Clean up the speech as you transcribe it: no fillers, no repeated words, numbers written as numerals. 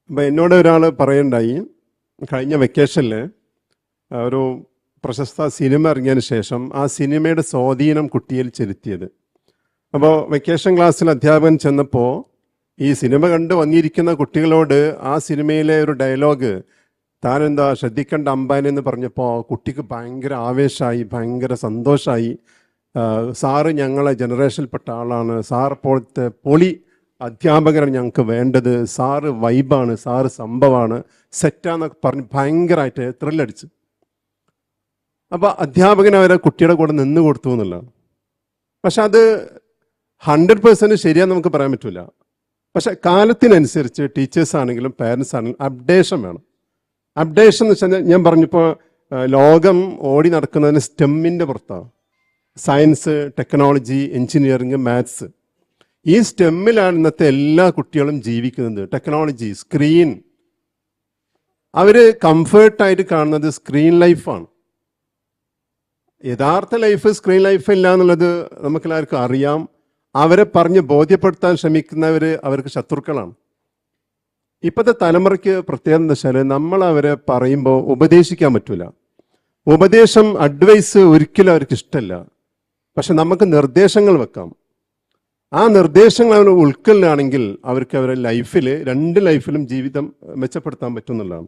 അപ്പം എന്നോട് ഒരാൾ പറയണ്ടായി, കഴിഞ്ഞ വെക്കേഷനിൽ ഒരു പ്രശസ്ത സിനിമ ഇറങ്ങിയതിന് ശേഷം ആ സിനിമയുടെ സ്വാധീനം കുട്ടിയിൽ ചെലുത്തിയത്. അപ്പോൾ വെക്കേഷൻ ക്ലാസ്സിൽ അധ്യാപകൻ ചെന്നപ്പോൾ ഈ സിനിമ കണ്ട് വന്നിരിക്കുന്ന കുട്ടികളോട് ആ സിനിമയിലെ ഒരു ഡയലോഗ് താനെന്താ ശ്രദ്ധിക്കേണ്ട അമ്പാനെ എന്ന് പറഞ്ഞപ്പോൾ കുട്ടിക്ക് ഭയങ്കര ആവേശമായി, ഭയങ്കര സന്തോഷമായി. സാറ് ഞങ്ങളെ ജനറേഷനിൽപ്പെട്ട ആളാണ്, സാർ പോലത്തെ പൊളി അധ്യാപകരാണ് ഞങ്ങൾക്ക് വേണ്ടത്, സാറ് വൈബാണ്, സാറ് സംഭവമാണ്, സെറ്റാന്നൊക്കെ പറഞ്ഞ് ഭയങ്കരമായിട്ട് ത്രില്ലടിച്ച്. അപ്പോൾ അധ്യാപകൻ അവരെ കുട്ടിയുടെ കൂടെ നിന്ന് കൊടുത്തു എന്നുള്ളതാണ്. പക്ഷെ അത് 100% ശരിയാന്ന് നമുക്ക് പറയാൻ പറ്റില്ല. പക്ഷെ കാലത്തിനനുസരിച്ച് ടീച്ചേഴ്സ് ആണെങ്കിലും പാരൻസ് ആണെങ്കിലും അപ്ഡേഷൻ വേണം. അപ്ഡേഷൻ എന്ന് വെച്ചാൽ ഞാൻ പറഞ്ഞപ്പോൾ ലോകം ഓടി നടക്കുന്നതിന് സ്റ്റെമ്മിൻ്റെ പുറത്താണ്. Science, technology, engineering, maths. ഈ സ്റ്റെമ്മിലാണ് ഇന്നത്തെ എല്ലാ കുട്ടികളും ജീവിക്കുന്നത്. ടെക്നോളജി, സ്ക്രീൻ, അവർ കംഫേർട്ടായിട്ട് കാണുന്നത് സ്ക്രീൻ ലൈഫാണ്. യഥാർത്ഥ ലൈഫ് സ്ക്രീൻ ലൈഫ് ഇല്ല എന്നുള്ളത് നമുക്കെല്ലാവർക്കും അറിയാം. അവരെ പറഞ്ഞ് ബോധ്യപ്പെടുത്താൻ ശ്രമിക്കുന്നവർ അവർക്ക് ശത്രുക്കളാണ്. ഇപ്പോഴത്തെ തലമുറയ്ക്ക് പ്രത്യേകത എന്താ വെച്ചാൽ നമ്മൾ അവരെ പറയുമ്പോൾ ഉപദേശിക്കാൻ പറ്റില്ല. ഉപദേശം, അഡ്വൈസ് ഒരിക്കലും അവർക്ക് ഇഷ്ടമല്ല. പക്ഷെ നമുക്ക് നിർദ്ദേശങ്ങൾ വെക്കാം. ആ നിർദ്ദേശങ്ങൾ അവർ ഉൾക്കൊള്ളുകയാണെങ്കിൽ അവർക്ക് അവരുടെ ലൈഫിൽ, രണ്ട് ലൈഫിലും ജീവിതം മെച്ചപ്പെടുത്താൻ പറ്റും എന്നുള്ളതാണ്.